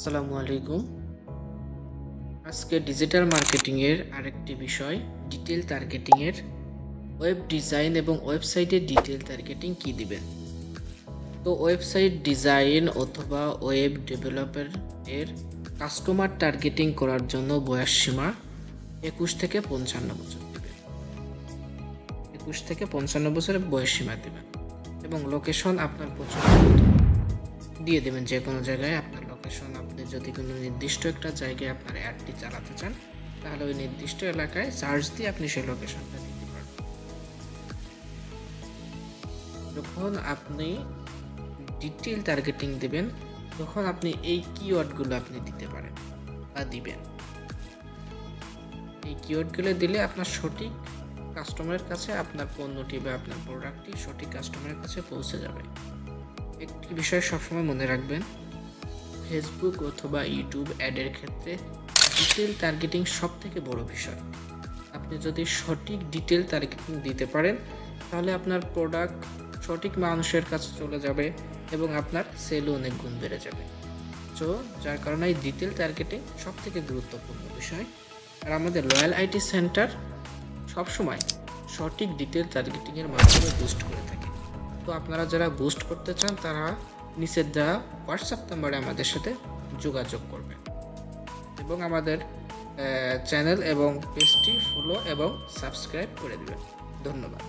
আসসালামু আলাইকুম। আজকে ডিজিটাল মার্কেটিং এর আরেকটি বিষয় ডিটেল টার্গেটিং এর ওয়েব ডিজাইন এবং ওয়েবসাইটের ডিটেল টার্গেটিং কি দিবেন। তো ওয়েবসাইট ডিজাইন অথবা ওয়েব ডেভেলপার এর কাস্টমার টার্গেটিং করার জন্য বয়স সীমা 21 থেকে 55 বছর দিবেন। 21 থেকে 55 বছরের বয়স সীমা দিবেন এবং লোকেশন আপনার পছন্দ দিয়ে দেবেন। যে কোনো জায়গায় আপনার লোকেশন, আপনি যদি কোনো নির্দিষ্ট একটা জায়গায় আপনার অ্যাডটি চালাতে চান তাহলে ওই নির্দিষ্ট এলাকায় সার্চ দিয়ে আপনি সেই লোকেশনটা দিতে পারবেন। যখন আপনি ডিটেইল টার্গেটিং দেবেন তখন আপনি এই কিওয়ার্ডগুলো আপনি দিতে পারেন বা দিবেন। এই কিওয়ার্ডগুলো দিলে আপনার সঠিক কাস্টমারের কাছে আপনার পণ্যটি বা আপনার প্রোডাক্টটি সঠিক কাস্টমারের কাছে পৌঁছে যাবে। একটি বিষয় সবসময় মনে রাখবেন, ফেসবুক অথবা ইউটিউব অ্যাডের ক্ষেত্রে ডিটেল টার্গেটিং সব থেকে বড় বিষয়। আপনি যদি সঠিক ডিটেল টার্গেটিং দিতে পারেন তাহলে আপনার প্রোডাক্ট সঠিক মানুষের কাছে চলে যাবে এবং আপনার সেলও অনেক গুণ বেড়ে যাবে। তো যার কারণে এই ডিটেল টার্গেটিং সব থেকে গুরুত্বপূর্ণ বিষয়। আর আমাদের লয়াল আইটি সেন্টার সবসময় সঠিক ডিটেল টার্গেটিংয়ের মাধ্যমে বুস্ট করে থাকে। তো আপনারা যারা বুস্ট করতে চান তারা নিচের দেওয়া হোয়াটসঅ্যাপ নাম্বারে আমাদের সাথে যোগাযোগ করবেন এবং আমাদের চ্যানেল এবং পেজটি ফলো এবং সাবস্ক্রাইব করে দেবেন। ধন্যবাদ।